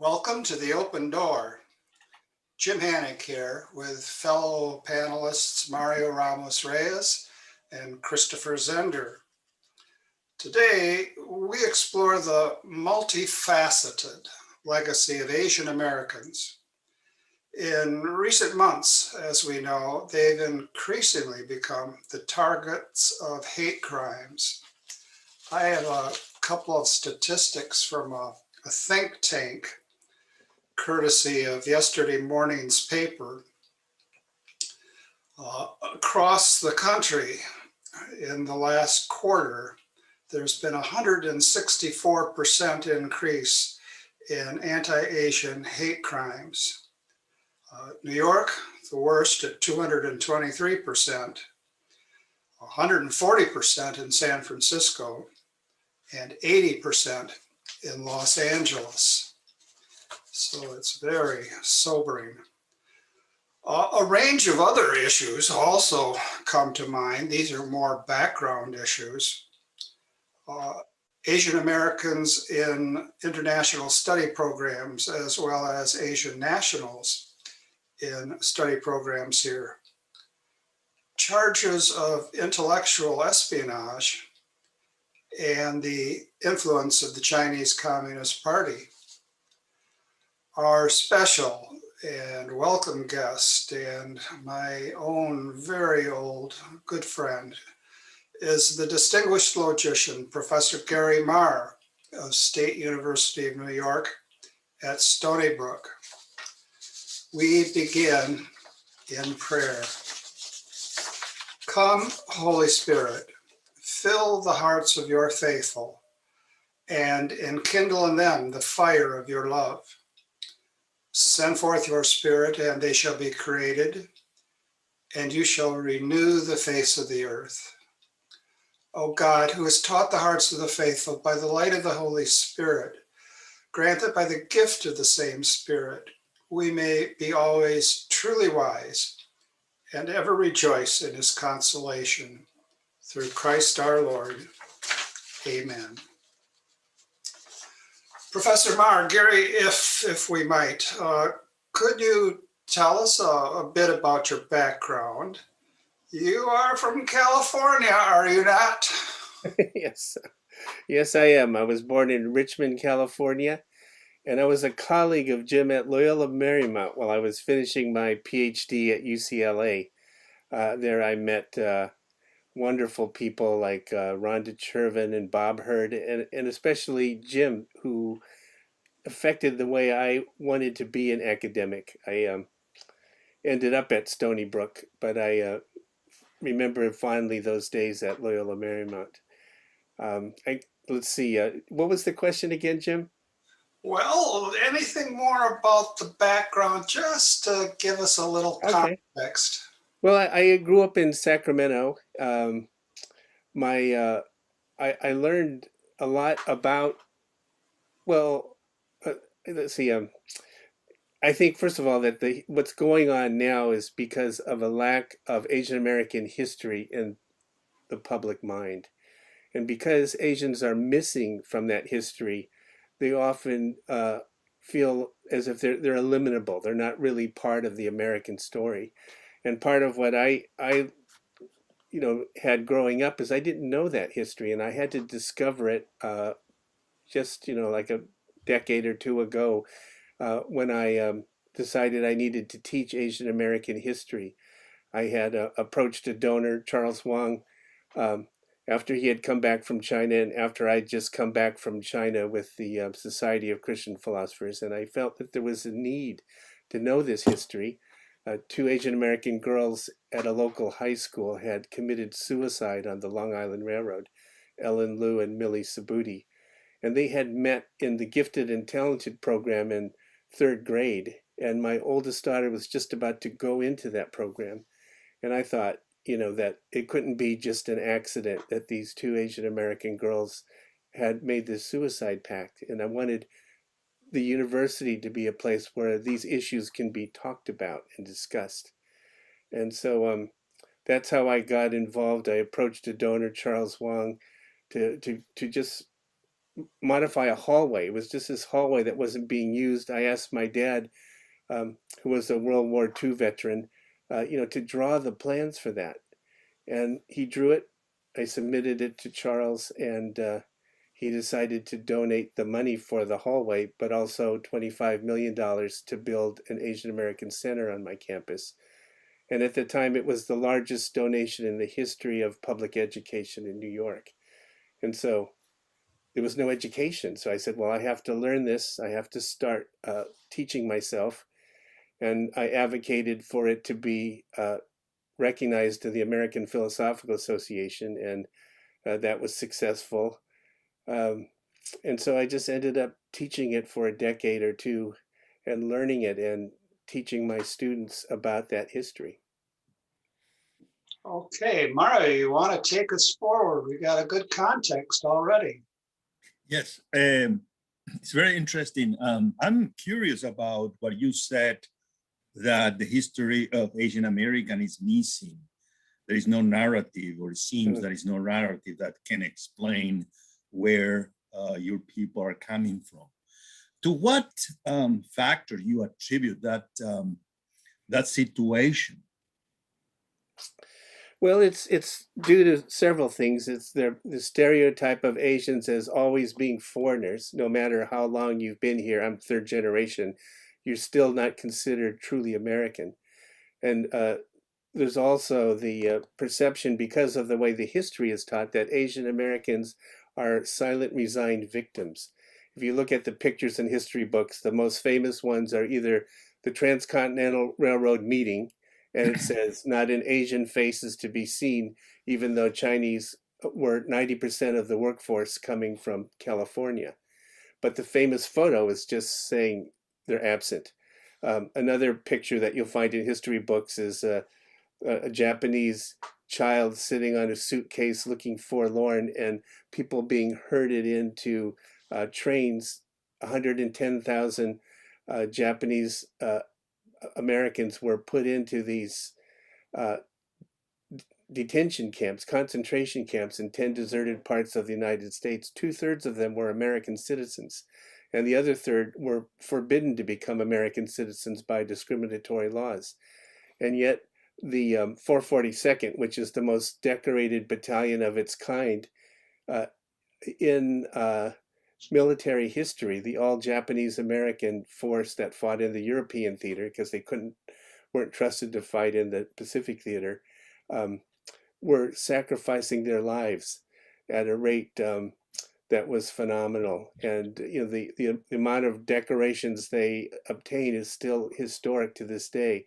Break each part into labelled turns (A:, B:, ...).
A: Welcome to the Open Door. Jim Hannick here with fellow panelists Mario Ramos Reyes and Christopher Zender. Today, we explore the multifaceted legacy of Asian Americans. In recent months, as we know, they've increasingly become the targets of hate crimes. I have a couple of statistics from a think tank courtesy of yesterday morning's paper. Across the country in the last quarter, there's been a 164% increase in anti-Asian hate crimes. New York, the worst at 223%, 140% in San Francisco, and 80% in Los Angeles. So it's very sobering. A range of other issues also come to mind. These are more background issues. Asian Americans in international study programs, as well as Asian nationals in study programs here. Charges of intellectual espionage and the influence of the Chinese Communist Party. Our special and welcome guest and my own very old good friend is the distinguished logician, Professor Gary Marr of State University of New York at Stony Brook. We begin in prayer. Come, Holy Spirit, fill the hearts of your faithful and enkindle in them the fire of your love. Send forth your Spirit, and they shall be created, and you shall renew the face of the earth. O God, who has taught the hearts of the faithful by the light of the Holy Spirit, grant that by the gift of the same Spirit, we may be always truly wise and ever rejoice in his consolation. Through Christ our Lord. Amen. Professor Marr, Gary, if we might, could you tell us a bit about your background? You are from California, are you not?
B: Yes, I am. I was born in Richmond, California, and I was a colleague of Jim at Loyola Marymount while I was finishing my PhD at UCLA. There I met wonderful people like Rhonda Chervin and Bob Hurd, and especially Jim, who affected the way I wanted to be an academic. I ended up at Stony Brook, but I remember fondly those days at Loyola Marymount. Let's see, what was the question again, Jim?
A: Well, anything more about the background, just to give us a little context.
B: Well, I grew up in Sacramento. I learned a lot about, well, let's see. I think first of all that what's going on now is because of a lack of Asian American history in the public mind, and because Asians are missing from that history, they often feel as if they're eliminable. They're not really part of the American story. And part of what I had growing up is I didn't know that history, and I had to discover it just like a decade or two ago when I decided I needed to teach Asian American history. I had approached a donor, Charles Wang, after he had come back from China and after I'd just come back from China with the Society of Christian Philosophers, and I felt that there was a need to know this history. Two Asian American girls at a local high school had committed suicide on the Long Island Railroad, Ellen Liu and Millie Sabuti. And they had met in the Gifted and Talented program in third grade. And my oldest daughter was just about to go into that program. And I thought, that it couldn't be just an accident that these two Asian American girls had made this suicide pact. And I wanted the university to be a place where these issues can be talked about and discussed. And so that's how I got involved. I approached a donor, Charles Wang, to just modify a hallway. It was just this hallway that wasn't being used. I asked my dad, who was a World War II veteran, to draw the plans for that. And he drew it. I submitted it to Charles, and he decided to donate the money for the hallway, but also $25 million to build an Asian American center on my campus. And at the time, it was the largest donation in the history of public education in New York. And so there was no education. So I said, well, I have to learn this. I have to start teaching myself. And I advocated for it to be recognized to the American Philosophical Association, and that was successful. And so I just ended up teaching it for a decade or two and learning it and teaching my students about that history.
A: Okay, Mario, you want to take us forward? We got a good context already.
C: Yes, it's very interesting. I'm curious about what you said, that the history of Asian American is missing. There is no narrative, or it seems there is no narrative that can explain where your people are coming from. To what factor you attribute that that situation?
B: Well, it's due to several things. It's the stereotype of Asians as always being foreigners. No matter how long you've been here, I'm third generation, you're still not considered truly American. And there's also the perception, because of the way the history is taught, that Asian Americans are silent, resigned victims. If you look at the pictures in history books, the most famous ones are either the Transcontinental Railroad meeting, and it says, not an Asian face is to be seen, even though Chinese were 90% of the workforce coming from California. But the famous photo is just saying they're absent. Another picture that you'll find in history books is a Japanese child sitting on a suitcase looking forlorn, and people being herded into trains. 110,000 Japanese Americans were put into these detention camps, concentration camps in 10 deserted parts of the United States. 2/3 of them were American citizens, and the other third were forbidden to become American citizens by discriminatory laws. And yet the 442nd, which is the most decorated battalion of its kind in military history, the all Japanese American force that fought in the European theater because they weren't trusted to fight in the Pacific theater, were sacrificing their lives at a rate that was phenomenal. And the amount of decorations they obtain is still historic to this day.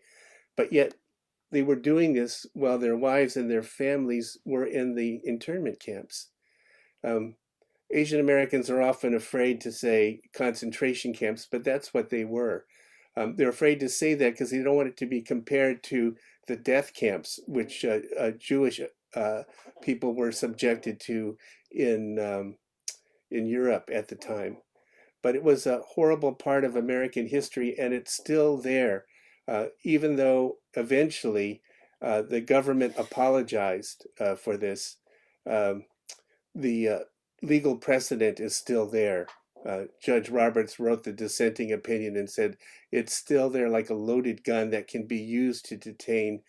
B: But yet they were doing this while their wives and their families were in the internment camps. Asian Americans are often afraid to say concentration camps, but that's what they were. They're afraid to say that because they don't want it to be compared to the death camps, which Jewish people were subjected to in Europe at the time. But it was a horrible part of American history, and it's still there, even though eventually the government apologized for this. The legal precedent is still there. Judge Roberts wrote the dissenting opinion and said it's still there like a loaded gun that can be used to detain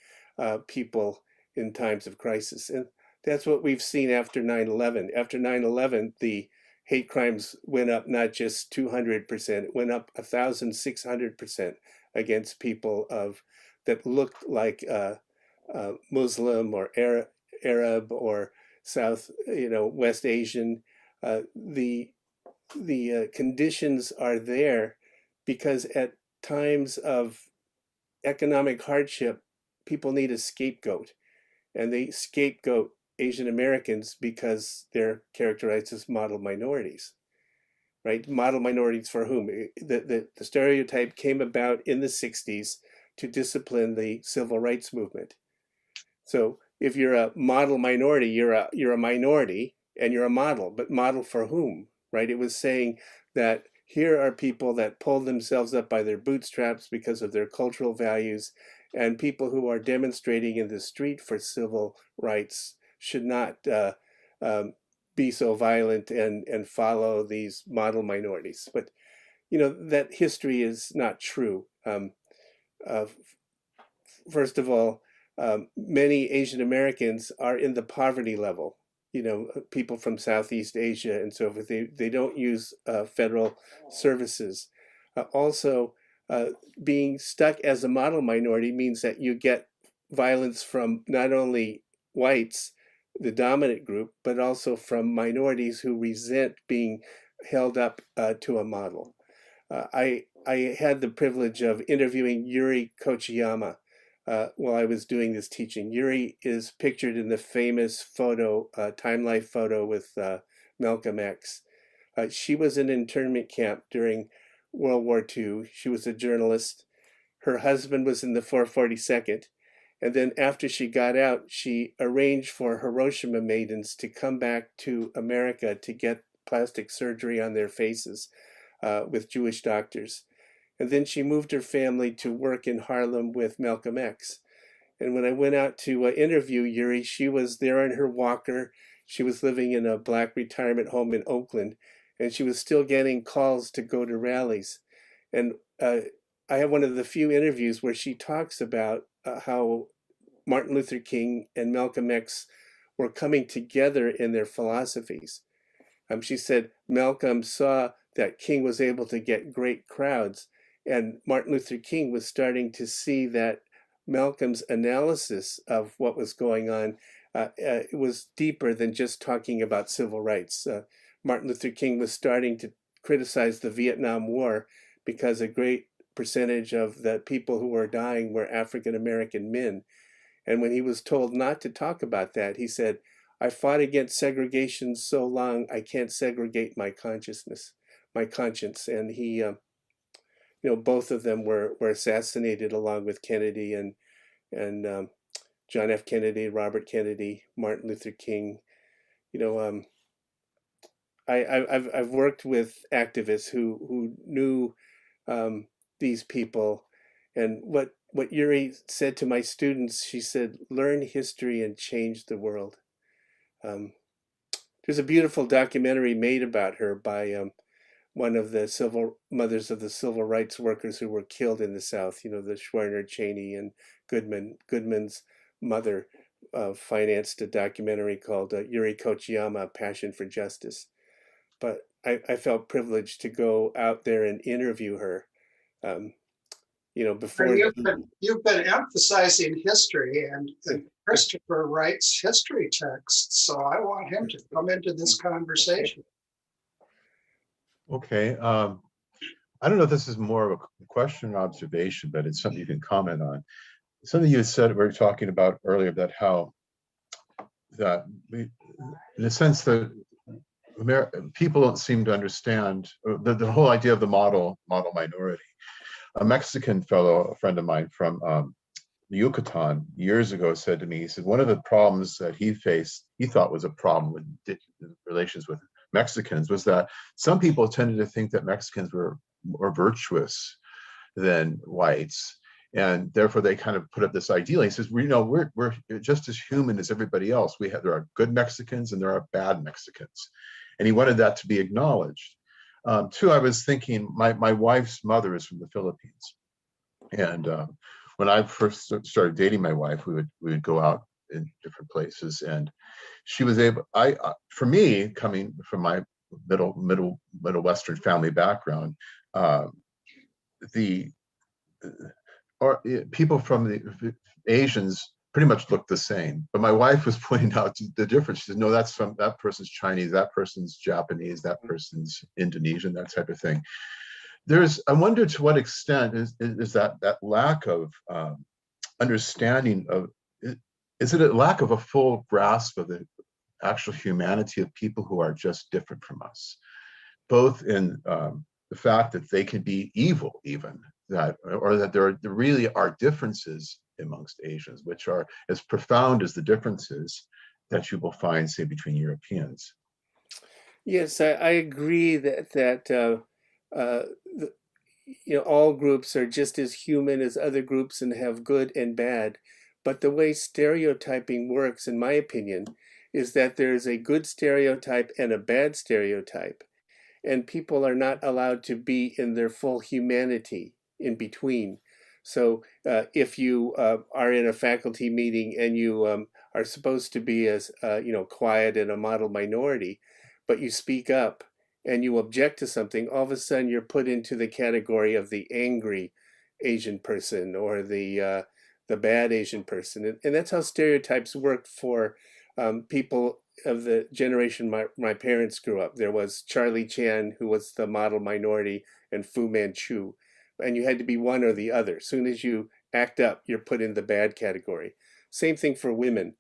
B: people in times of crisis. And that's what we've seen after 9/11. After 9/11, the hate crimes went up not just 200%, it went up 1,600% against people that looked like Muslim or Arab or South, West Asian. The conditions are there because at times of economic hardship, people need a scapegoat, and they scapegoat Asian Americans because they're characterized as model minorities, right? Model minorities for whom? The stereotype came about in the 60s to discipline the civil rights movement. So if you're a model minority, you're a minority and you're a model, but model for whom, right? It was saying that here are people that pulled themselves up by their bootstraps because of their cultural values, and people who are demonstrating in the street for civil rights should not be so violent and follow these model minorities. But you know that history is not true. Uh, First of all, many Asian Americans are in the poverty level. You know, people from Southeast Asia and so forth. They don't use federal services. Also, being stuck as a model minority means that you get violence from not only whites, the dominant group, but also from minorities who resent being held up to a model. I had the privilege of interviewing Yuri Kochiyama while I was doing this teaching. Yuri is pictured in the famous photo, Time Life photo with Malcolm X. She was in an internment camp during World War II. She was a journalist. Her husband was in the 442nd. And then after she got out, she arranged for Hiroshima maidens to come back to America to get plastic surgery on their faces with Jewish doctors. And then she moved her family to work in Harlem with Malcolm X. And when I went out to interview Yuri, she was there on her walker. She was living in a Black retirement home in Oakland, and she was still getting calls to go to rallies. And I have one of the few interviews where she talks about how Martin Luther King and Malcolm X were coming together in their philosophies. She said Malcolm saw that King was able to get great crowds, and Martin Luther King was starting to see that Malcolm's analysis of what was going on was deeper than just talking about civil rights. Martin Luther King was starting to criticize the Vietnam War because a great percentage of the people who were dying were African American men. And when he was told not to talk about that, he said, I fought against segregation so long I can't segregate my consciousness, my conscience. And he, both of them were assassinated along with Kennedy and John F. Kennedy, Robert Kennedy, Martin Luther King. I've worked with activists who knew these people, and what Yuri said to my students, she said, learn history and change the world. There's a beautiful documentary made about her by one of the mothers of the civil rights workers who were killed in the South. You know, the Schwerner, Cheney, and Goodman. Goodman's mother financed a documentary called Yuri Kochiyama: Passion for Justice. But I felt privileged to go out there and interview her. Before
A: you've been emphasizing history, and Christopher writes history texts, so I want him to come into this conversation.
D: Okay. I don't know if this is more of a question or observation, but it's something you can comment on. Something you said, we were talking about earlier, that how that we, in a sense that people don't seem to understand the whole idea of the model minority. A Mexican fellow, a friend of mine from Yucatan years ago, said to me, he said, one of the problems that he faced, he thought was a problem with relations with Mexicans, was that some people tended to think that Mexicans were more virtuous than whites, and therefore they kind of put up this ideal. He says, we're just as human as everybody else. There are good Mexicans and there are bad Mexicans, and he wanted that to be acknowledged. Two, I was thinking, my wife's mother is from the Philippines, and when I first started dating my wife, we would go out in different places, and she was able. For me, coming from my middle Western family background, people from the Asians pretty much looked the same. But my wife was pointing out the difference. She said, no, that person's Chinese, that person's Japanese, that person's Indonesian, that type of thing. I wonder to what extent is that lack of understanding of, is it a lack of a full grasp of the actual humanity of people who are just different from us, both in the fact that they can be evil even, or that there really are differences amongst Asians, which are as profound as the differences that you will find, say, between Europeans.
B: Yes, I agree that all groups are just as human as other groups and have good and bad. But the way stereotyping works, in my opinion, is that there is a good stereotype and a bad stereotype, and people are not allowed to be in their full humanity in between. So if you are in a faculty meeting and you are supposed to be as quiet and a model minority, but you speak up and you object to something, all of a sudden you're put into the category of the angry Asian person or the bad Asian person, and that's how stereotypes work for people of the generation my parents grew up. There was Charlie Chan, who was the model minority, and Fu Manchu, and you had to be one or the other. As soon as you act up, you're put in the bad category. Same thing for women.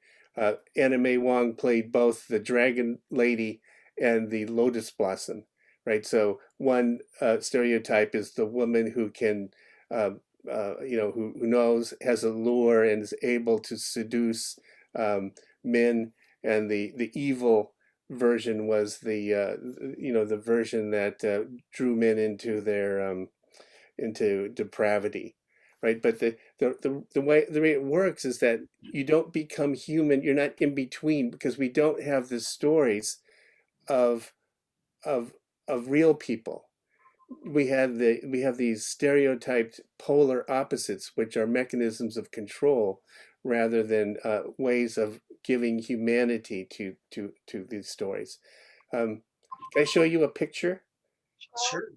B: Anna May Wong played both the Dragon Lady and the Lotus Blossom, right? So one stereotype is the woman who can, who knows, has a lure and is able to seduce men, and the evil version was the version that drew men into their into depravity, right? But the way it works is that you don't become human. You're not in between, because we don't have the stories of of real people. We have these stereotyped polar opposites, which are mechanisms of control rather than ways of giving humanity to these stories. Can I show you a picture?
A: Sure.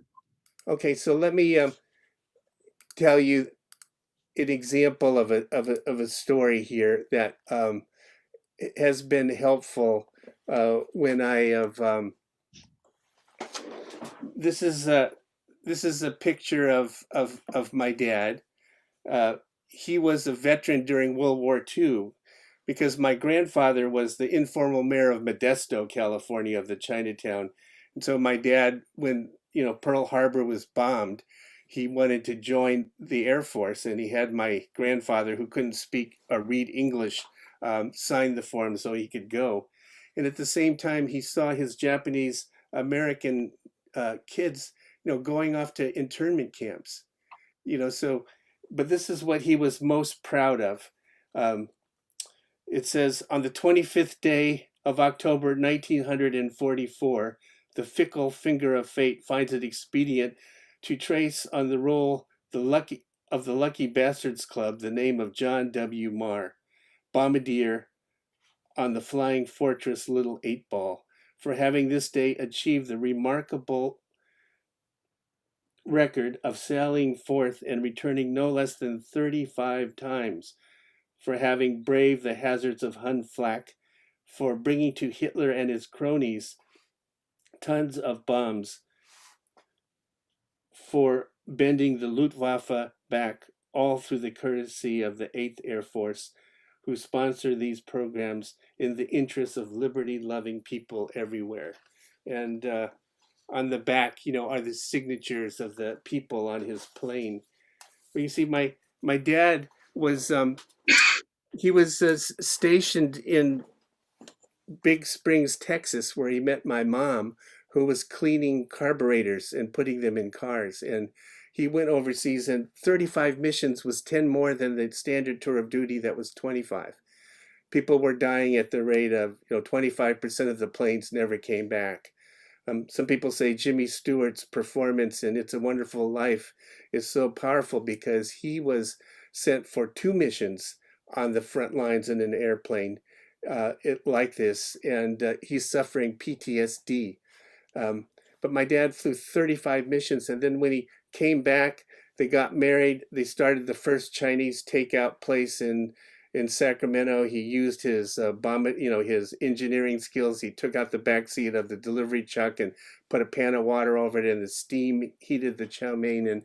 B: Okay, so let me tell you an example of a story here that has been helpful when I have. This is a picture of my dad. He was a veteran during World War II, because my grandfather was the informal mayor of Modesto, California, of the Chinatown. And so my dad, when Pearl Harbor was bombed, he wanted to join the Air Force, and he had my grandfather, who couldn't speak or read English, sign the form so he could go. And at the same time, he saw his Japanese American kids, going off to internment camps. So, but this is what he was most proud of. It says, on the 25th day of October 1944, the fickle finger of fate finds it expedient to trace on the roll of the Lucky Bastards Club the name of John W. Marr, bombardier on the Flying Fortress Little 8-Ball, for having this day achieved the remarkable record of sailing forth and returning no less than 35 times, for having braved the hazards of Hun flak, for bringing to Hitler and his cronies tons of bombs, for bending the Luftwaffe back, all through the courtesy of the 8th Air Force, who sponsor these programs in the interests of liberty-loving people everywhere. And on the back, are the signatures of the people on his plane. Well, you see, my dad was he was stationed in Big Springs, Texas, where he met my mom, who was cleaning carburetors and putting them in cars. And he went overseas, and 35 missions was 10 more than the standard tour of duty that was 25. People were dying at the rate of 25% of the planes never came back. Some people say Jimmy Stewart's performance in It's a Wonderful Life is so powerful because he was sent for 2 missions on the front lines in an airplane like this, and he's suffering PTSD. But my dad flew 35 missions, and then when he came back, they got married. They started the first Chinese takeout place in Sacramento. He used his his engineering skills. He took out the back seat of the delivery truck and put a pan of water over it, and the steam heated the chow mein,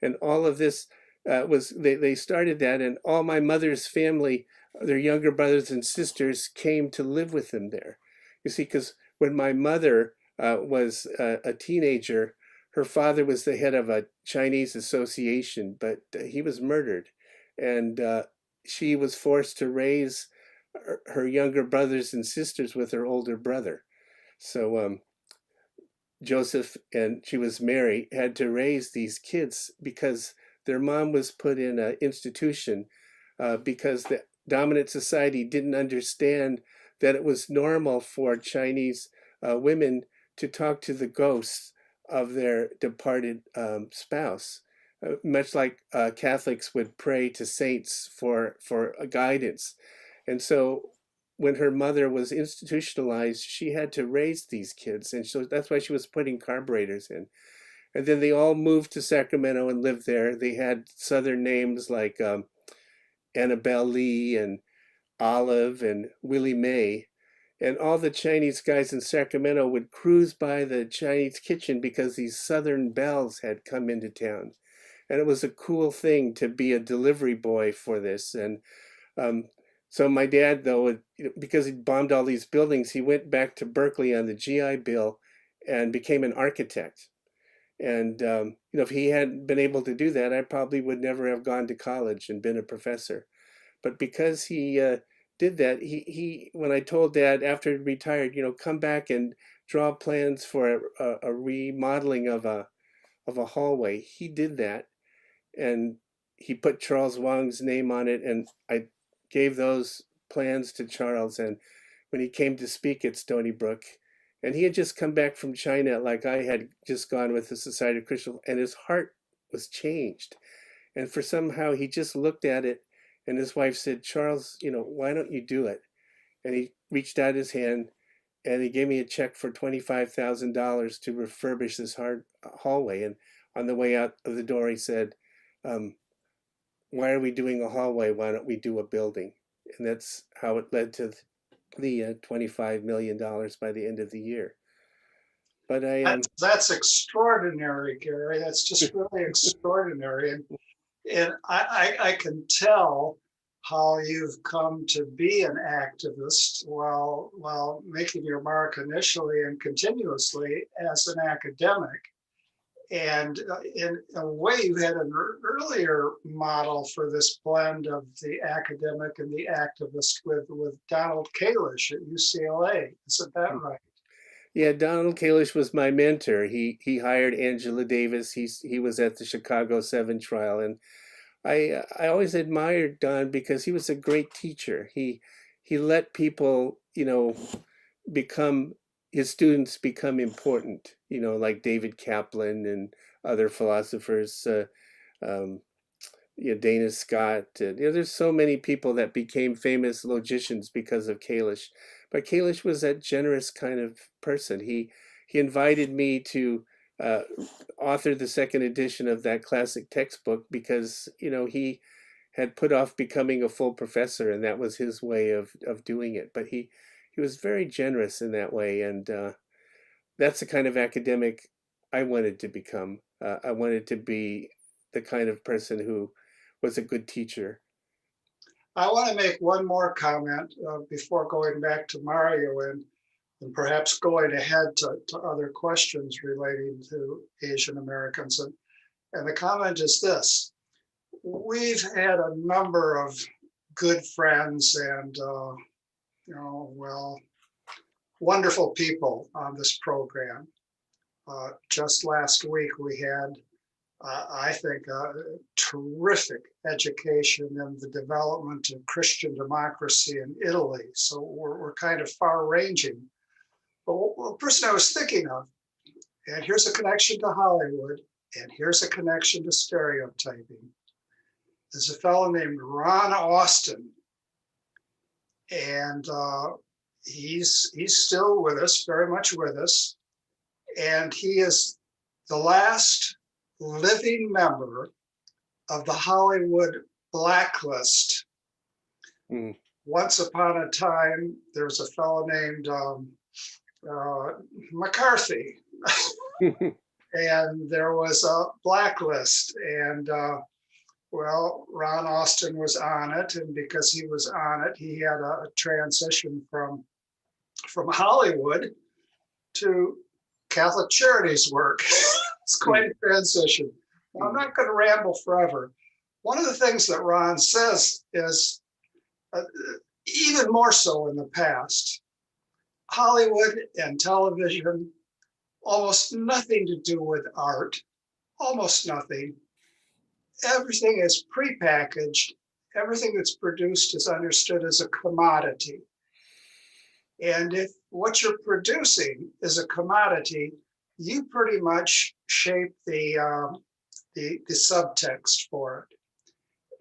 B: and all of this they started that, and all my mother's family, their younger brothers and sisters, came to live with them there. You see, because when my mother was a teenager, her father was the head of a Chinese association, but he was murdered, and she was forced to raise her younger brothers and sisters with her older brother. So Joseph, and she was Mary, had to raise these kids because their mom was put in an institution because the dominant society didn't understand that it was normal for Chinese women to talk to the ghosts of their departed spouse, much like Catholics would pray to saints for guidance. And so when her mother was institutionalized, she had to raise these kids. And so that's why she was putting carburetors in. And then they all moved to Sacramento and lived there. They had Southern names like Annabelle Lee and Olive and Willie Mae. And all the Chinese guys in Sacramento would cruise by the Chinese kitchen because these Southern belles had come into town. And it was a cool thing to be a delivery boy for this. And so my dad, though, because he bombed all these buildings, he went back to Berkeley on the GI Bill and became an architect. And if he hadn't been able to do that, I probably would never have gone to college and been a professor. But because he did that, he when I told Dad after he retired, come back and draw plans for a remodeling of a hallway, he did that, and he put Charles Wang's name on it, and I gave those plans to Charles. And when he came to speak at Stony Brook, and he had just come back from China, like I had just gone with the Society of Christian, and his heart was changed. And for somehow he just looked at it, and his wife said, Charles, why don't you do it? And he reached out his hand, and he gave me a check for $25,000 to refurbish this hallway. And on the way out of the door, he said, why are we doing a hallway? Why don't we do a building? And that's how it led to the $25 million by the end of the year. But
A: that's extraordinary, Gary. That's just really extraordinary. And I can tell how you've come to be an activist while making your mark initially and continuously as an academic. And in a way, you had an earlier model for this blend of the academic and the activist with Donald Kalish at UCLA. Isn't that right?
B: Yeah, Donald Kalish was my mentor. He hired Angela Davis. He was at the Chicago 7 trial, and I always admired Don because he was a great teacher. He let people, his students become important, like David Kaplan and other philosophers, Dana Scott. There's so many people that became famous logicians because of Kalish. But Kalish was that generous kind of person. He invited me to author the second edition of that classic textbook because, he had put off becoming a full professor, and that was his way of doing it. But he was very generous in that way, and that's the kind of academic I wanted to become. I wanted to be the kind of person who was a good teacher.
A: I want to make one more comment before going back to Mario and perhaps going ahead to other questions relating to Asian Americans. And the comment is this: we've had a number of good friends and wonderful people on this program. Just last week, we had, I think, a terrific education in the development of Christian democracy in Italy. So we're kind of far-ranging. But the person I was thinking of, and here's a connection to Hollywood, and here's a connection to stereotyping. There's a fellow named Ron Austin, and he's still with us, very much with us, and he is the last living member of the Hollywood blacklist. Once upon a time, there was a fellow named McCarthy, and there was a blacklist, and Ron Austin was on it, and because he was on it, he had a transition from Hollywood to Catholic Charities work. It's quite a transition. I'm not going to ramble forever. One of the things that Ron says is, even more so in the past, Hollywood and television, almost nothing to do with art, almost nothing. Everything is prepackaged. Everything that's produced is understood as a commodity. And if what you're producing is a commodity, you pretty much shape the subtext for it.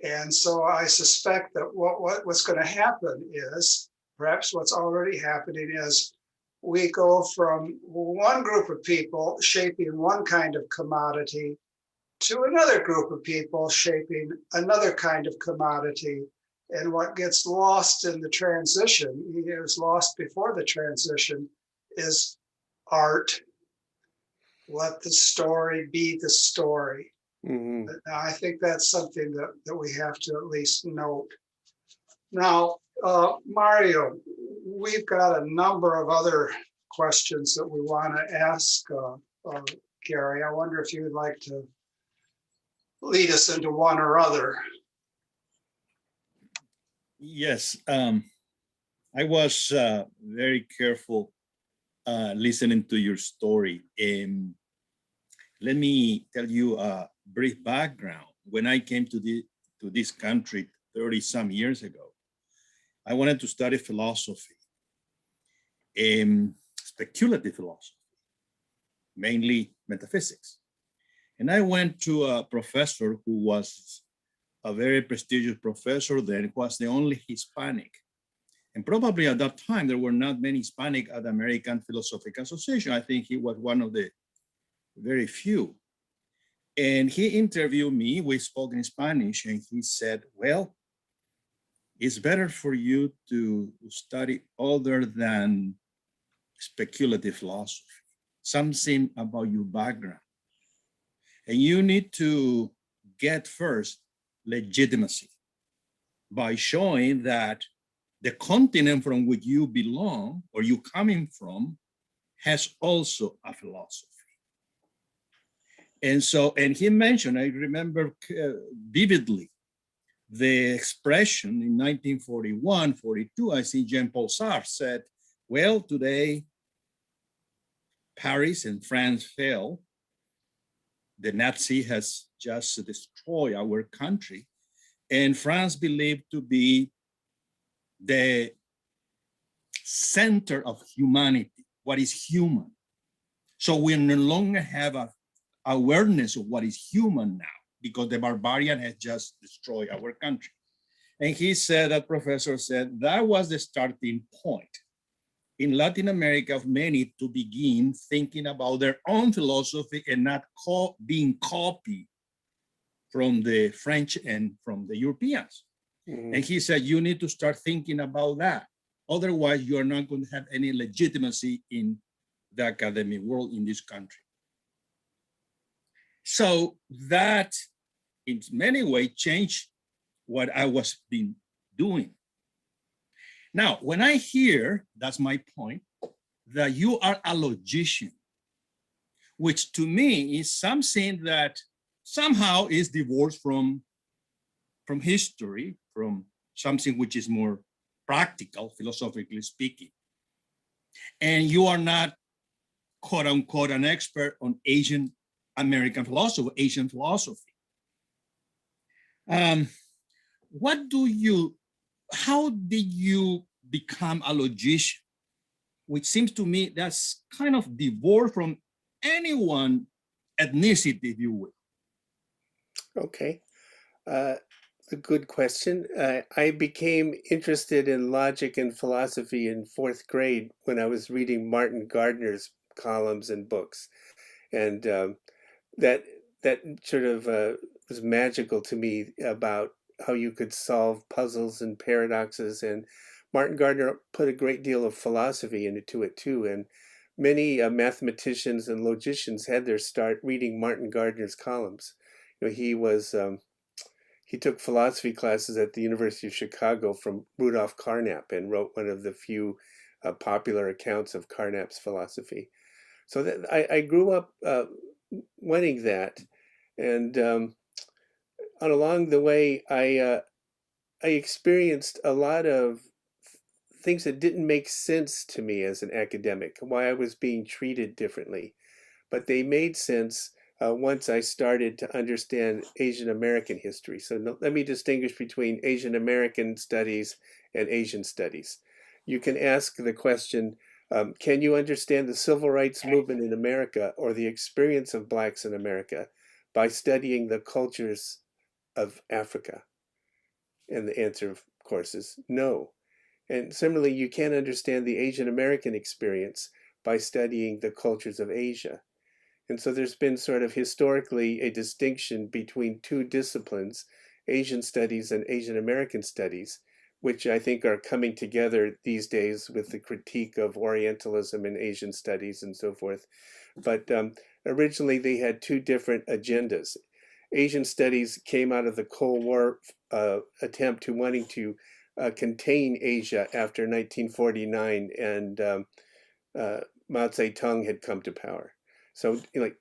A: And so I suspect that what's going to happen is, perhaps what's already happening is, we go from one group of people shaping one kind of commodity to another group of people shaping another kind of commodity. And what gets lost in the transition, it was lost before the transition, is art. Let the story be the story.
B: Hmm.
A: I think that's something that we have to at least note. Now, Mario, we've got a number of other questions that we want to ask Gary. I wonder if you would like to lead us into one or other.
C: Yes, I was very careful listening to your story. Let me tell you a brief background. When I came to this country 30 some years ago, I wanted to study philosophy, speculative philosophy, mainly metaphysics. And I went to a professor who was a very prestigious professor then, was the only Hispanic. And probably at that time, there were not many Hispanic at the American Philosophical Association. I think he was one of the very few. And he interviewed me, we spoke in Spanish, and he said, well, it's better for you to study other than speculative philosophy, something about your background. And you need to get first legitimacy by showing that the continent from which you belong or you coming from has also a philosophy. And so, and he mentioned, I remember vividly, the expression in 1941, 42, I think Jean-Paul Sartre said, well, today, Paris and France fell. The Nazi has just destroyed our country. And France believed to be the center of humanity, what is human. So we no longer have a awareness of what is human now, because the barbarian has just destroyed our country. And he said, that professor said, that was the starting point in Latin America of many to begin thinking about their own philosophy and not being copied from the French and from the Europeans.
B: Hmm.
C: And he said, you need to start thinking about that. Otherwise, you are not going to have any legitimacy in the academic world in this country. So that, in many ways, changed what I was been doing. Now, when I hear, that's my point, that you are a logician, which to me is something that somehow is divorced from history, from something which is more practical, philosophically speaking. And you are not, quote unquote, an expert on Asian American philosophy, Asian philosophy. How did you become a logician? Which seems to me that's kind of divorced from anyone ethnicity, if you will.
B: Okay. A good question. I became interested in logic and philosophy in fourth grade when I was reading Martin Gardner's columns and books, and that sort of was magical to me about how you could solve puzzles and paradoxes. And Martin Gardner put a great deal of philosophy into it too. And many mathematicians and logicians had their start reading Martin Gardner's columns. You know, he took philosophy classes at the University of Chicago from Rudolf Carnap and wrote one of the few popular accounts of Carnap's philosophy. So that I grew up wanting that, and along the way, I experienced a lot of things that didn't make sense to me as an academic, why I was being treated differently, but they made sense once I started to understand Asian American history. So let me distinguish between Asian American studies and Asian studies. you can ask the question, can you understand the civil rights movement in America or the experience of blacks in America by studying the cultures of Africa? And the answer, of course, is no. And similarly, you can't understand the Asian American experience by studying the cultures of Asia. And so there's been sort of historically a distinction between two disciplines, Asian studies and Asian American studies, which I think are coming together these days with the critique of Orientalism in Asian studies and so forth. But originally they had two different agendas. Asian studies came out of the Cold War attempt to wanting to contain Asia after 1949 and Mao Zedong had come to power. So,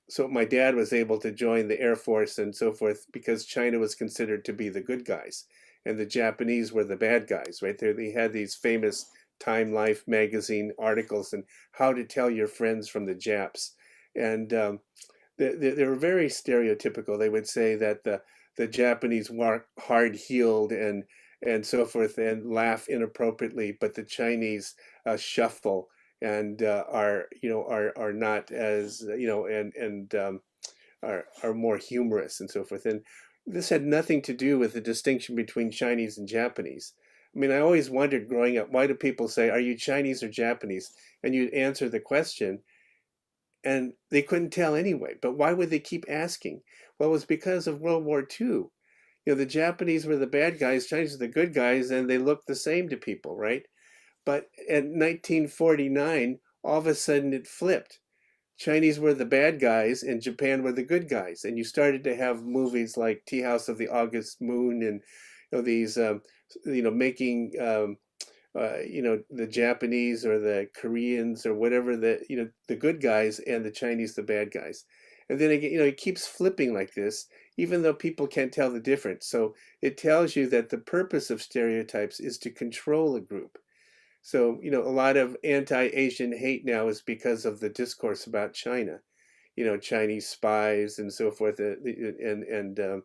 B: so my dad was able to join the Air Force and so forth because China was considered to be the good guys, and the Japanese were the bad guys, right? They had these famous Time Life magazine articles and how to tell your friends from the Japs, and they were very stereotypical. They would say that the Japanese were hard-heeled and so forth and laugh inappropriately, but the Chinese shuffle and are not as are more humorous and so forth. And this had nothing to do with the distinction between Chinese and Japanese. I mean, I always wondered growing up, why do people say, are you Chinese or Japanese? And you'd answer the question, and they couldn't tell anyway. But why would they keep asking? Well, it was because of World War II. The Japanese were the bad guys, Chinese were the good guys, and they looked the same to people, right? But in 1949, all of a sudden it flipped. Chinese were the bad guys and Japan were the good guys. And you started to have movies like Tea House of the August Moon and these, making, the Japanese or the Koreans or whatever the good guys and the Chinese the bad guys. And then again, it keeps flipping like this, even though people can't tell the difference. So it tells you that the purpose of stereotypes is to control a group. So, a lot of anti-Asian hate now is because of the discourse about China, Chinese spies and so forth, that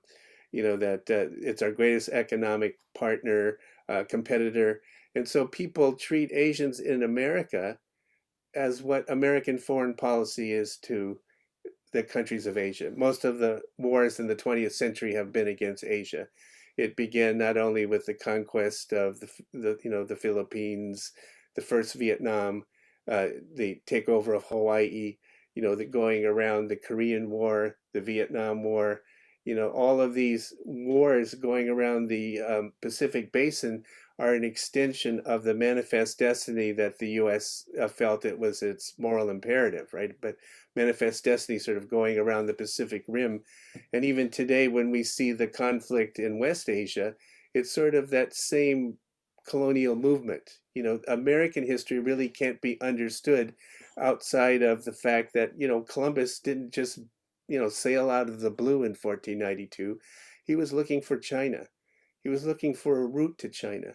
B: it's our greatest economic partner, competitor. And so people treat Asians in America as what American foreign policy is to the countries of Asia. Most of the wars in the 20th century have been against Asia. It began not only with the conquest of the Philippines, the first Vietnam, the takeover of Hawaii, the going around the Korean War, the Vietnam War, all of these wars going around the Pacific Basin are an extension of the manifest destiny that the U.S. Felt it was its moral imperative, right? But manifest destiny sort of going around the Pacific Rim. And even today, when we see the conflict in West Asia, it's sort of that same colonial movement. American history really can't be understood outside of the fact that, Columbus didn't just, sail out of the blue in 1492. He was looking for China. He was looking for a route to China.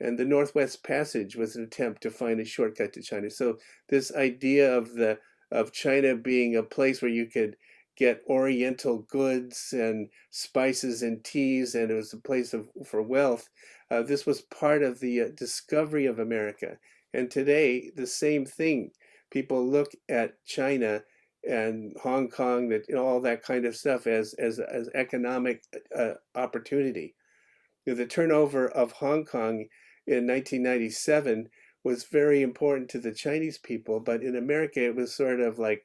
B: And the Northwest Passage was an attempt to find a shortcut to China. So this idea of China being a place where you could get Oriental goods and spices and teas, and it was a place for wealth. This was part of the discovery of America. And today, the same thing. People look at China and Hong Kong, that all that kind of stuff as economic opportunity. The turnover of Hong Kong in 1997 was very important to the Chinese people, but in America it was sort of like,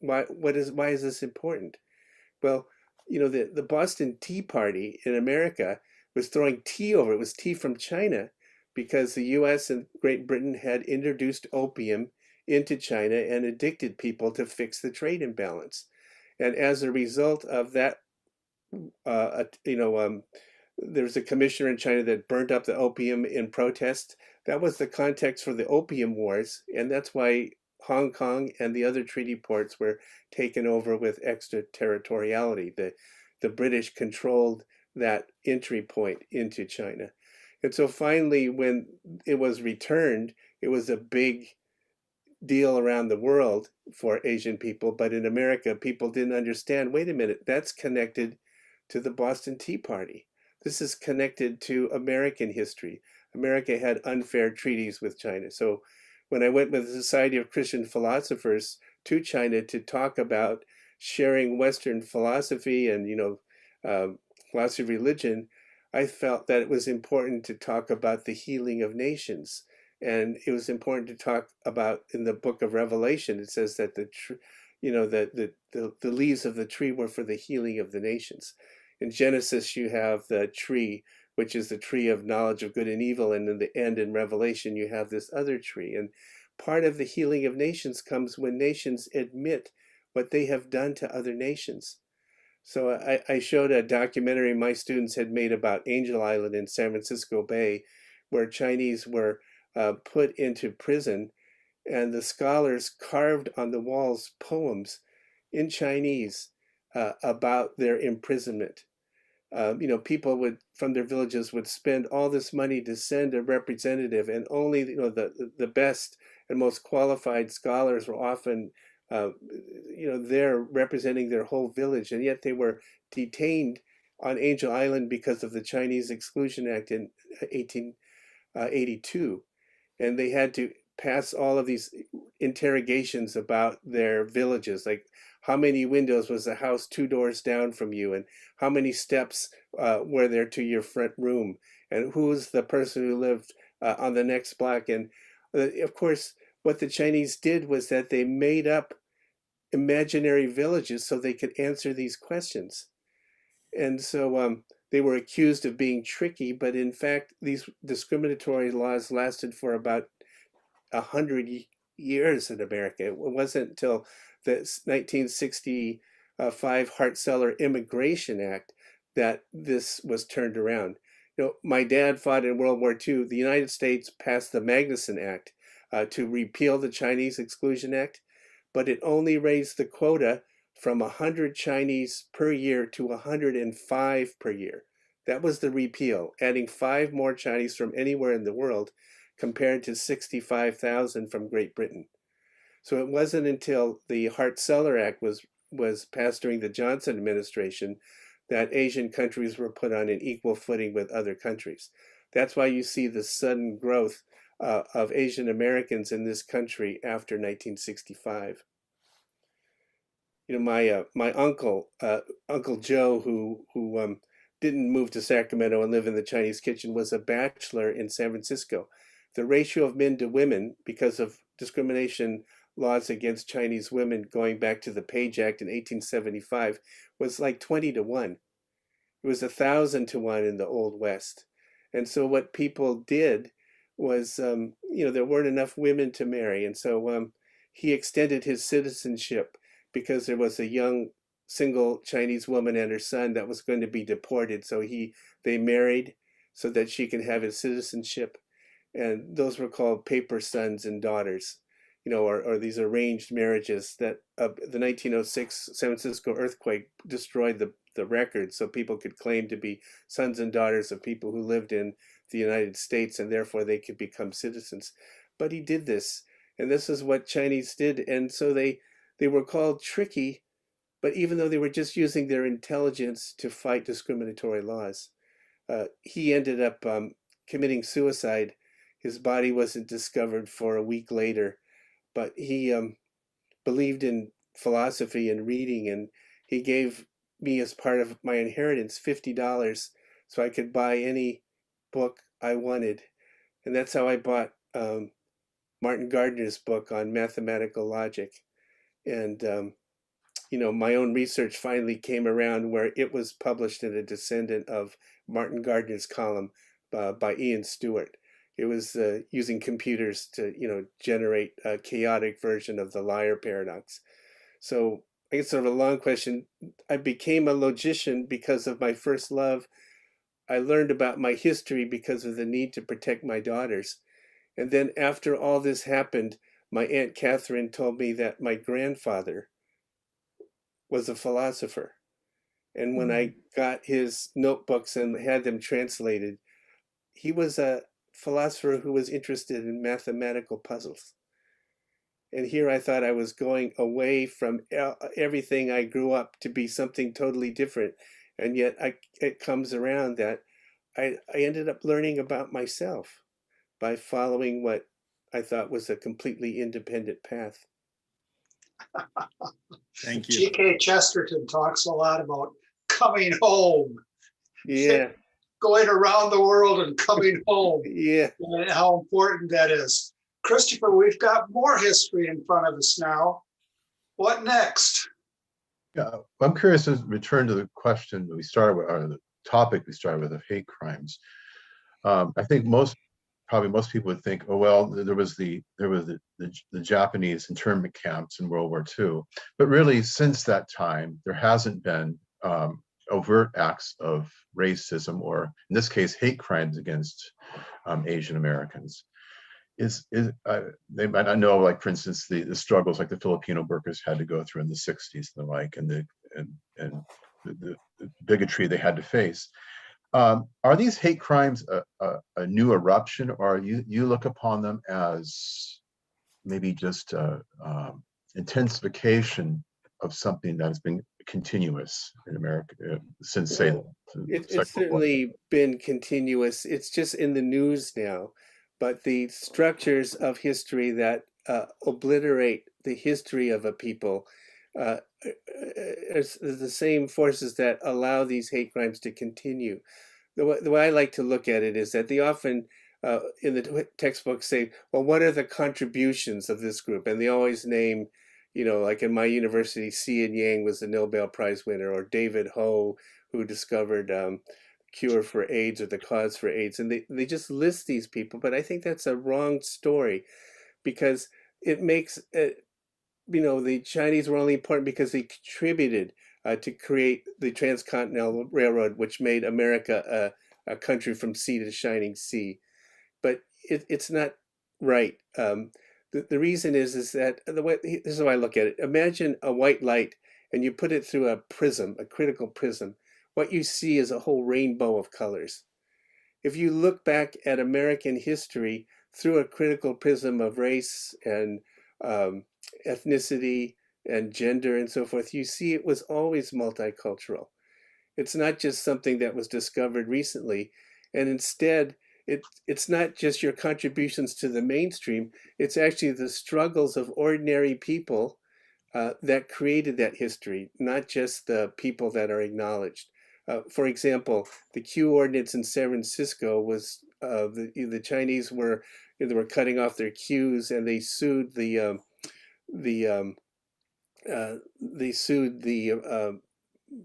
B: why is this important? Well, the Boston Tea Party in America was throwing tea over. It was tea from China because the US and Great Britain had introduced opium into China and addicted people to fix the trade imbalance. And as a result of that, there was a commissioner in China that burnt up the opium in protest. That was the context for the Opium Wars, and that's why Hong Kong and the other treaty ports were taken over with extraterritoriality. The British controlled that entry point into China. And so finally, when it was returned, it was a big deal around the world for Asian people, but in America, people didn't understand, wait a minute, that's connected to the Boston Tea Party. This is connected to American history. America had unfair treaties with China. So when I went with the Society of Christian Philosophers to China to talk about sharing Western philosophy and, philosophy of religion, I felt that it was important to talk about the healing of nations. And it was important to talk about, in the book of Revelation, it says that the leaves of the tree were for the healing of the nations. In Genesis, you have the tree, which is the tree of knowledge of good and evil. And in the end, in Revelation, you have this other tree. And part of the healing of nations comes when nations admit what they have done to other nations. So I showed a documentary my students had made about Angel Island in San Francisco Bay, where Chinese were put into prison, and the scholars carved on the walls poems in Chinese about their imprisonment. People from their villages would spend all this money to send a representative, and only the best and most qualified scholars were often there representing their whole village, and yet they were detained on Angel Island because of the Chinese Exclusion Act in 1882, and they had to pass all of these interrogations about their villages, like how many windows was the house 2 doors down from you, and how many steps were there to your front room, and who's the person who lived on the next block. And of course, what the Chinese did was that they made up imaginary villages so they could answer these questions. And so they were accused of being tricky, but in fact, these discriminatory laws lasted for about 100 years in America. It wasn't until the 1965 Hart-Celler Immigration Act that this was turned around. My dad fought in World War II. The United States passed the Magnuson Act to repeal the Chinese Exclusion Act, but it only raised the quota from 100 Chinese per year to 105 per year. That was the repeal, adding 5 more Chinese from anywhere in the world, compared to 65,000 from Great Britain. So it wasn't until the Hart-Celler Act was passed during the Johnson administration that Asian countries were put on an equal footing with other countries. That's why you see the sudden growth of Asian Americans in this country after 1965. My uncle, Uncle Joe, who didn't move to Sacramento and live in the Chinese kitchen, was a bachelor in San Francisco. The ratio of men to women, because of discrimination laws against Chinese women going back to the Page Act in 1875, was like 20 to 1. It was 1,000 to 1 in the Old West. And so what people did was, there weren't enough women to marry. And so he extended his citizenship because there was a young single Chinese woman and her son that was going to be deported. So they married so that she could have his citizenship. And those were called paper sons and daughters, or these arranged marriages that the 1906 San Francisco earthquake destroyed the record, so people could claim to be sons and daughters of people who lived in the United States, and therefore they could become citizens. But he did this, and this is what Chinese did. And so they were called tricky, but even though they were just using their intelligence to fight discriminatory laws, he ended up committing suicide. His body wasn't discovered for a week later, but he believed in philosophy and reading, and he gave me, as part of my inheritance, $50 so I could buy any book I wanted. And that's how I bought Martin Gardner's book on mathematical logic. And my own research finally came around where it was published in a descendant of Martin Gardner's column by Ian Stewart. It was using computers to, generate a chaotic version of the liar paradox. So I guess sort of a long question. I became a logician because of my first love. I learned about my history because of the need to protect my daughters. And then after all this happened, my Aunt Catherine told me that my grandfather was a philosopher. And when I got his notebooks and had them translated, he was a philosopher who was interested in mathematical puzzles. And here I thought I was going away from everything I grew up to be something totally different. And yet it comes around that I ended up learning about myself by following what I thought was a completely independent path.
C: Thank you.
A: G.K. Chesterton talks a lot about coming home,
B: Yeah,
A: going around the world and coming home,
B: yeah.
A: and how important that is. Christopher, we've got more history in front of us now. What next?
D: Yeah, I'm curious to return to the question that we started with, or the topic we started with, of hate crimes. I think probably most people would think, oh well, there was the Japanese internment camps in World War II, but really since that time there hasn't been overt acts of racism, or in this case hate crimes against Asian Americans. They might not know, like for instance, the struggles like the Filipino workers had to go through in the 60s and the like, and the bigotry they had to face. Are these hate crimes a new eruption, or you look upon them as maybe just intensification of something that has been continuous in America since, say,
B: Well,
D: the
B: it's
D: Second World War?
B: certainly been continuous. It's just in the news now. But the structures of history that obliterate the history of a people is the same forces that allow these hate crimes to continue. The way I like to look at it is that they often in the textbooks say, well, what are the contributions of this group? And they always name, like in my university, Xian Yang was the Nobel Prize winner, or David Ho, who discovered cure for AIDS or the cause for AIDS. And they just list these people. But I think that's a wrong story, because it makes, the Chinese were only important because they contributed to create the Transcontinental Railroad, which made America a country from sea to shining sea. But it's not right. The reason is that this is how I look at it. Imagine a white light and you put it through a prism, a critical prism. What you see is a whole rainbow of colors. If you look back at American history through a critical prism of race and ethnicity and gender and so forth, you see it was always multicultural. It's not just something that was discovered recently. And instead, it's not just your contributions to the mainstream, it's actually the struggles of ordinary people that created that history, not just the people that are acknowledged. For example, the Q ordinance in San Francisco was the Chinese they were cutting off their Qs, and they sued the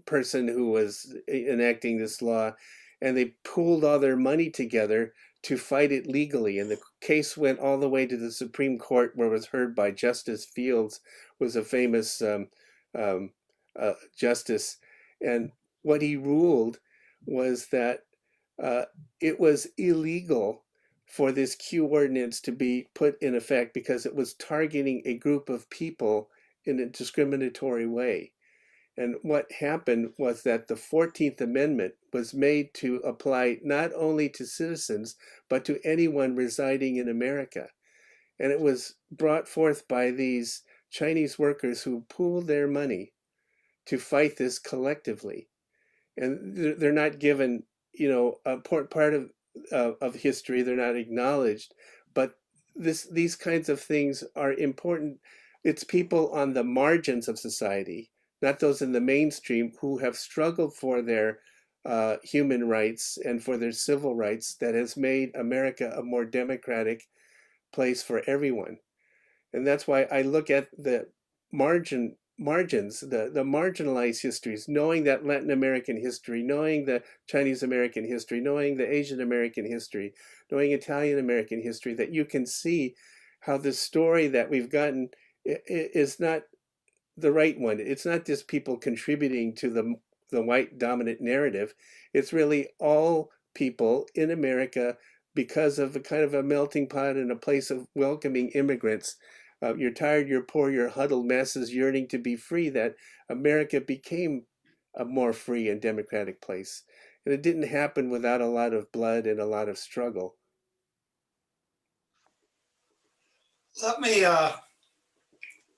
B: person who was enacting this law, and they pooled all their money together to fight it legally. And the case went all the way to the Supreme Court, where it was heard by Justice Fields, was a famous justice. And what he ruled was that it was illegal for this Q ordinance to be put in effect because it was targeting a group of people in a discriminatory way. And what happened was that the 14th Amendment was made to apply not only to citizens, but to anyone residing in America. And it was brought forth by these Chinese workers who pooled their money to fight this collectively. And they're not given, a part of history, they're not acknowledged. But these kinds of things are important. It's people on the margins of society, not those in the mainstream, who have struggled for their human rights and for their civil rights, that has made America a more democratic place for everyone. And that's why I look at the margins, the marginalized histories, knowing that Latin American history, knowing the Chinese American history, knowing the Asian American history, knowing Italian American history, that you can see how the story that we've gotten is not the right one. It's not just people contributing to the white dominant narrative. It's really all people in America, because of a kind of a melting pot and a place of welcoming immigrants. You're tired, you're poor, you're huddled masses yearning to be free, that America became a more free and democratic place. And it didn't happen without a lot of blood and a lot of struggle.
A: Let me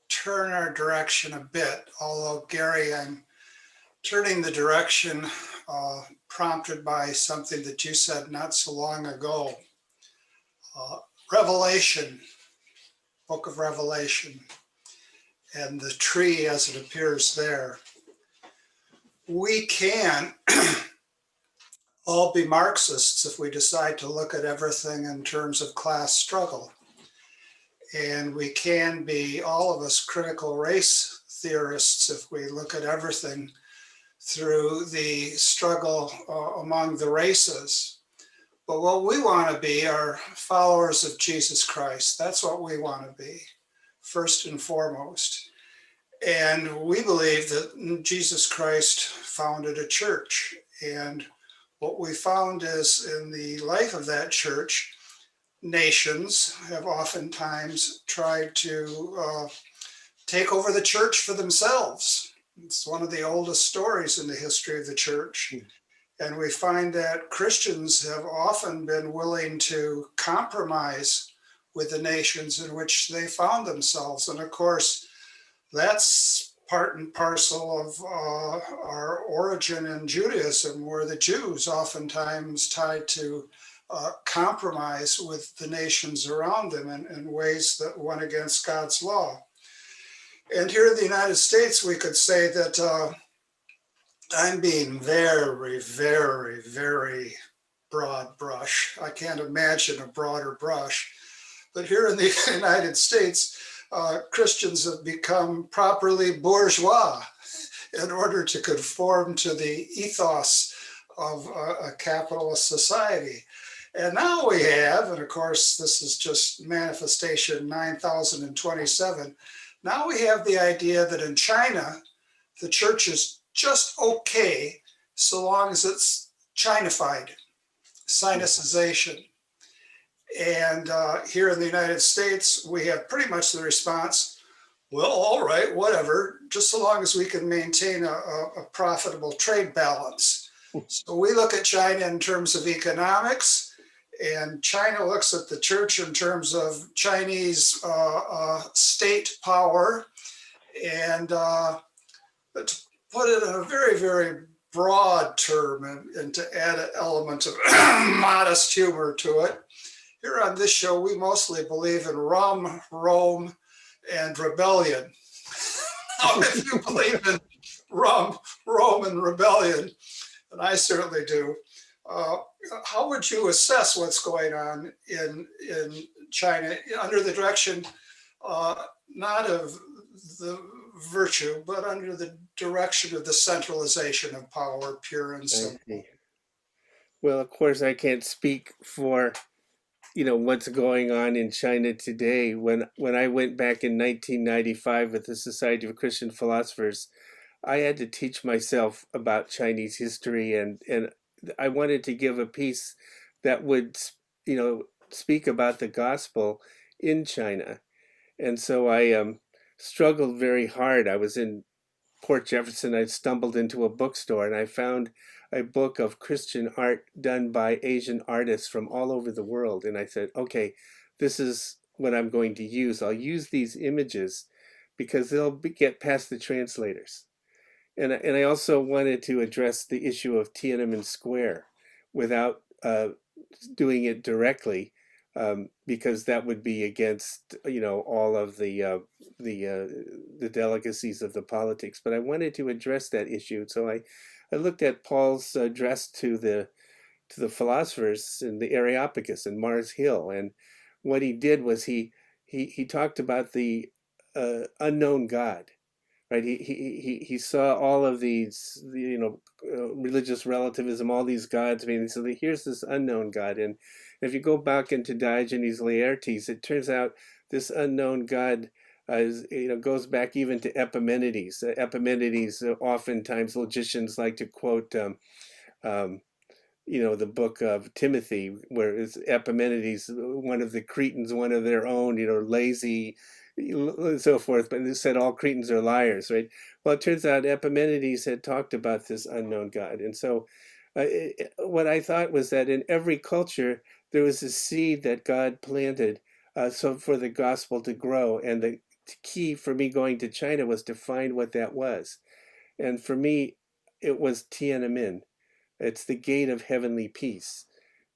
A: turn our direction a bit, although Gary, I'm turning the direction prompted by something that you said not so long ago. Revelation, book of Revelation, and the tree as it appears there. We can all be Marxists if we decide to look at everything in terms of class struggle. And we can be, all of us, critical race theorists if we look at everything through the struggle among the races. But what we want to be are followers of Jesus Christ. That's what we want to be, first and foremost. And we believe that Jesus Christ founded a church. And what we found is in the life of that church, nations have oftentimes tried to take over the church for themselves. It's one of the oldest stories in the history of the church. And we find that Christians have often been willing to compromise with the nations in which they found themselves. And of course, that's part and parcel of our origin in Judaism, where the Jews oftentimes tried to compromise with the nations around them in ways that went against God's law. And here in the United States, we could say that I'm being very, very, very broad brush. I can't imagine a broader brush. But here in the United States, Christians have become properly bourgeois in order to conform to the ethos of a capitalist society. And now we have, and of course, this is just manifestation 9027. Now we have the idea that in China, the church is just okay so long as it's Chinified, sinicization. And here in the United States, we have pretty much the response, well, all right, whatever, just so long as we can maintain a profitable trade balance. So we look at China in terms of economics, and China looks at the church in terms of Chinese state power. And to put it in a very, very broad term and to add an element of modest humor to it, here on this show, we mostly believe in rum, Rome, and rebellion. Now, if you believe in rum, Rome, and rebellion, and I certainly do, how would you assess what's going on in China under the direction not of the virtue, but under the direction of the centralization of power, pure and simple?
B: Well, of course, I can't speak for what's going on in China today. When I went back in 1995 with the Society of Christian Philosophers, I had to teach myself about Chinese history, and I wanted to give a piece that would speak about the gospel in China. And so I struggled very hard. I was in Port Jefferson. I stumbled into a bookstore and I found a book of Christian art done by Asian artists from all over the world. And I said, okay, this is what I'm going to use. I'll use these images because they'll get past the translators. And I also wanted to address the issue of Tiananmen Square without doing it directly, because that would be against all of the delicacies of the politics. But I wanted to address that issue, so I looked at Paul's address to the philosophers in the Areopagus and Mars Hill, and what he did was he talked about the unknown God. Right, he saw all of these, religious relativism, all these gods. I mean, so here's this unknown God, and if you go back into Diogenes Laertes, it turns out this unknown God, goes back even to Epimenides. Epimenides, oftentimes logicians like to quote, the book of Timothy, where it's Epimenides, one of the Cretans, one of their own, lazy, and so forth, but it said all Cretans are liars, right? Well, it turns out Epimenides had talked about this unknown God. And so what I thought was that in every culture, there was a seed that God planted so for the gospel to grow. And the key for me going to China was to find what that was. And for me, it was Tiananmen. It's the gate of heavenly peace.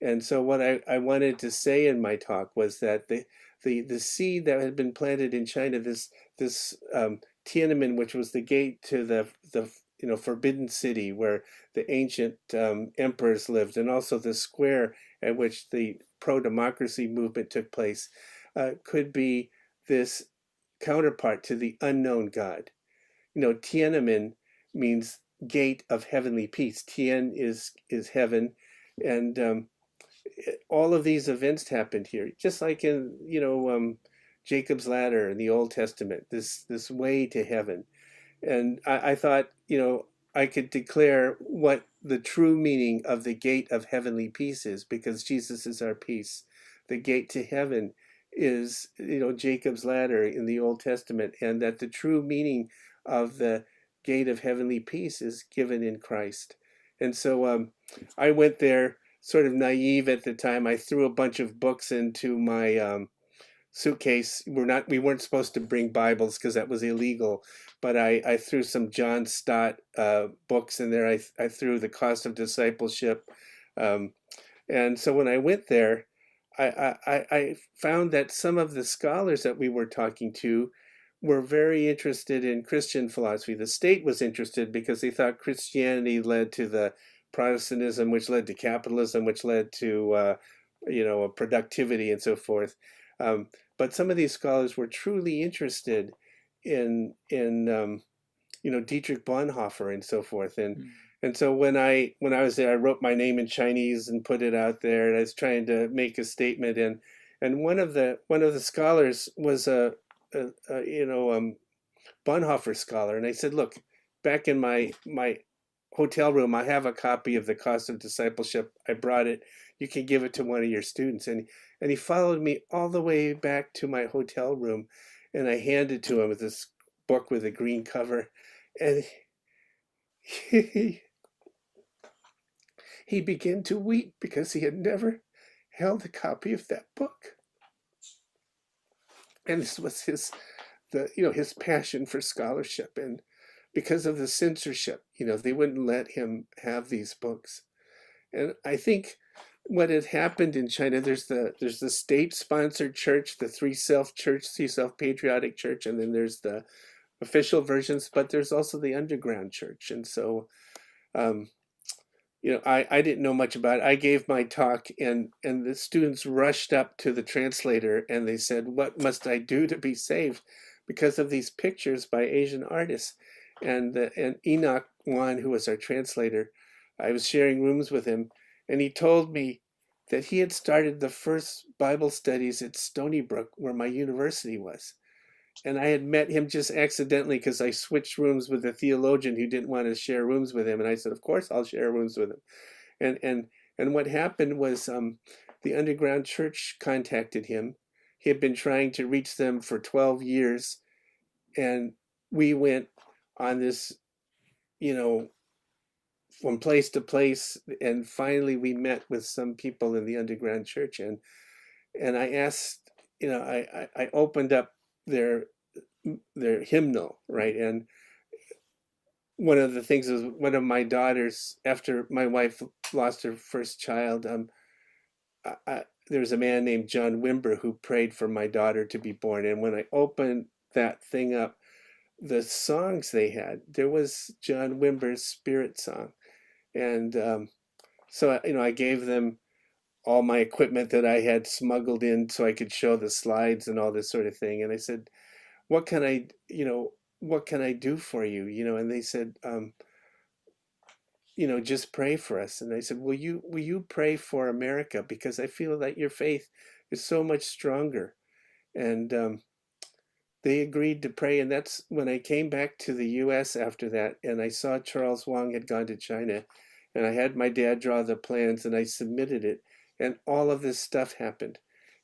B: And so what I wanted to say in my talk was that the seed that had been planted in China, this Tiananmen, which was the gate to the forbidden city where the ancient emperors lived, and also the square at which the pro-democracy movement took place, could be this counterpart to the unknown God. Tiananmen means gate of heavenly peace. Tian is heaven, and all of these events happened here, just like in Jacob's ladder in the Old Testament. This way to heaven, and I thought I could declare what the true meaning of the gate of heavenly peace is, because Jesus is our peace. The gate to heaven is Jacob's ladder in the Old Testament, and that the true meaning of the gate of heavenly peace is given in Christ. And so I went there sort of naive at the time. I threw a bunch of books into my suitcase. We weren't supposed to bring Bibles because that was illegal, but I threw some John Stott books in there. I threw The Cost of Discipleship, and so when I went there, I found that some of the scholars that we were talking to were very interested in Christian philosophy. The state was interested because they thought Christianity led to the Protestantism, which led to capitalism, which led to productivity and so forth. But some of these scholars were truly interested in Dietrich Bonhoeffer and so forth. And so when I was there, I wrote my name in Chinese and put it out there, and I was trying to make a statement. And one of the scholars was a Bonhoeffer scholar, and I said, look, back in my hotel room, I have a copy of The Cost of Discipleship. I brought it. You can give it to one of your students. And he followed me all the way back to my hotel room, and I handed to him with this book with a green cover, and he began to weep because he had never held a copy of that book. And this was his passion for scholarship, and because of the censorship, they wouldn't let him have these books. And I think what had happened in China, there's the state-sponsored church, the Three Self-Patriotic Church, and then there's the official versions, but there's also the underground church. And so, I didn't know much about it. I gave my talk, and the students rushed up to the translator, and they said, "What must I do to be saved?" Because of these pictures by Asian artists. And Enoch Wan, who was our translator, I was sharing rooms with him, and he told me that he had started the first Bible studies at Stony Brook, where my university was. And I had met him just accidentally because I switched rooms with a theologian who didn't want to share rooms with him. And I said, of course, I'll share rooms with him. And what happened was the underground church contacted him. He had been trying to reach them for 12 years. And we went on this, from place to place. And finally, we met with some people in the underground church. And I asked, I opened up their hymnal, right? And one of the things is, one of my daughters, after my wife lost her first child, there was a man named John Wimber who prayed for my daughter to be born. And when I opened that thing up, the songs they had, there was John Wimber's Spirit song. And so I gave them all my equipment that I had smuggled in so I could show the slides and all this sort of thing. And I said, what can I do for you? And they said, just pray for us. And I said, will you pray for America? Because I feel that your faith is so much stronger. And they agreed to pray. And that's when I came back to the US after that, and I saw Charles Wang had gone to China, and I had my dad draw the plans, and I submitted it, and all of this stuff happened.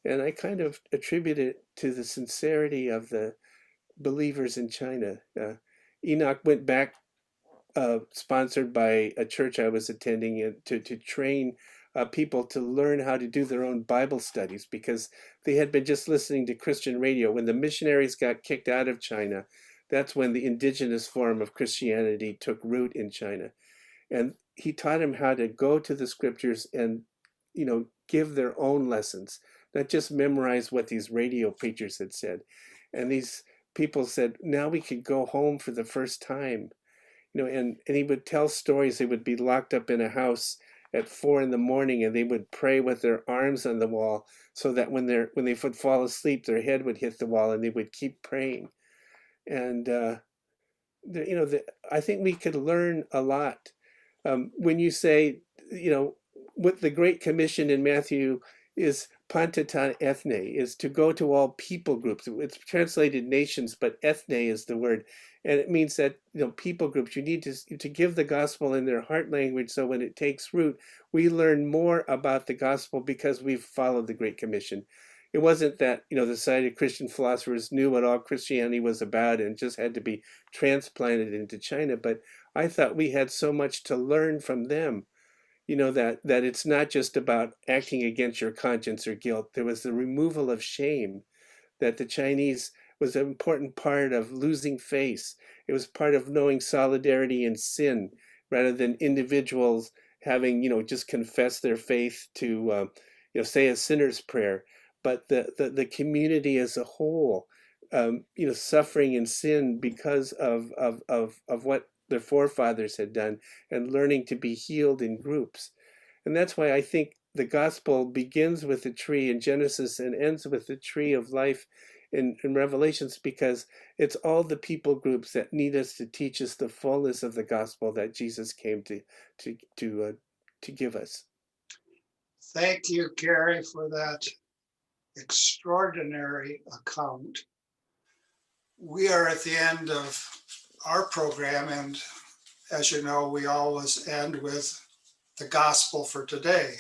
B: And I kind of attribute it to the sincerity of the believers in China. Enoch went back, sponsored by a church I was attending, to train people to learn how to do their own Bible studies, because they had been just listening to Christian radio. When the missionaries got kicked out of China, that's when the indigenous form of Christianity took root in China. And he taught him how to go to the scriptures and, give their own lessons, not just memorize what these radio preachers had said. And these people said, now we could go home for the first time, and he would tell stories. They would be locked up in a house at 4 a.m. and they would pray with their arms on the wall so that when they would fall asleep, their head would hit the wall and they would keep praying. And, I think we could learn a lot. When you say, what the Great Commission in Matthew is pantatan ethne, is to go to all people groups. It's translated nations, but ethne is the word. And it means that, people groups, you need to give the gospel in their heart language. So when it takes root, we learn more about the gospel because we've followed the Great Commission. It wasn't that, the Society of Christian Philosophers knew what all Christianity was about and just had to be transplanted into China. But I thought we had so much to learn from them, that it's not just about acting against your conscience or guilt. There was the removal of shame, that the Chinese was an important part of losing face. It was part of knowing solidarity in sin rather than individuals having, just confess their faith to, say a sinner's prayer. But the community as a whole, suffering in sin because of what their forefathers had done and learning to be healed in groups. And that's why I think the gospel begins with the tree in Genesis and ends with the tree of life in Revelations, because it's all the people groups that need us to teach us the fullness of the gospel that Jesus came to give us.
A: Thank you, Gary, for that extraordinary account. We are at the end of our program, and as you know, we always end with the gospel for today,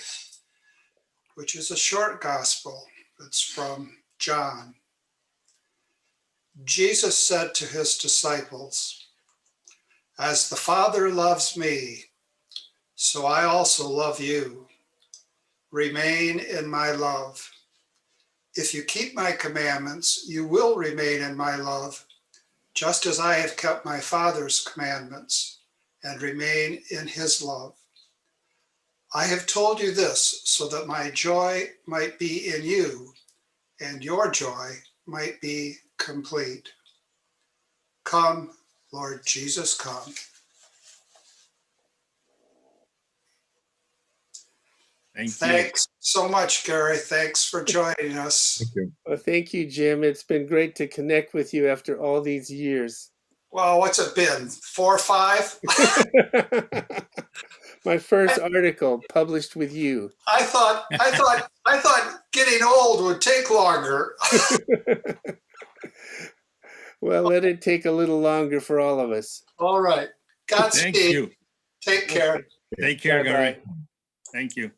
A: which is a short gospel. It's from John. Jesus said to his disciples, "As the Father loves me, so I also love you. Remain in my love. If you keep my commandments, you will remain in my love, just as I have kept my Father's commandments and remain in his love. I have told you this so that my joy might be in you and your joy might be complete. Come, Lord Jesus, come." Thanks so much, Gary. Thanks for joining us.
D: Thank you.
B: Well, thank you, Jim. It's been great to connect with you after all these years.
A: Well, what's it been? 4 or 5?
B: My first article published with you.
A: I thought getting old would take longer.
B: Well, let it take a little longer for all of us.
A: All right.
C: Thank
A: Godspeed.
C: you.
A: Take care.
C: Take care,
B: Bye-bye.
C: Gary. Thank you.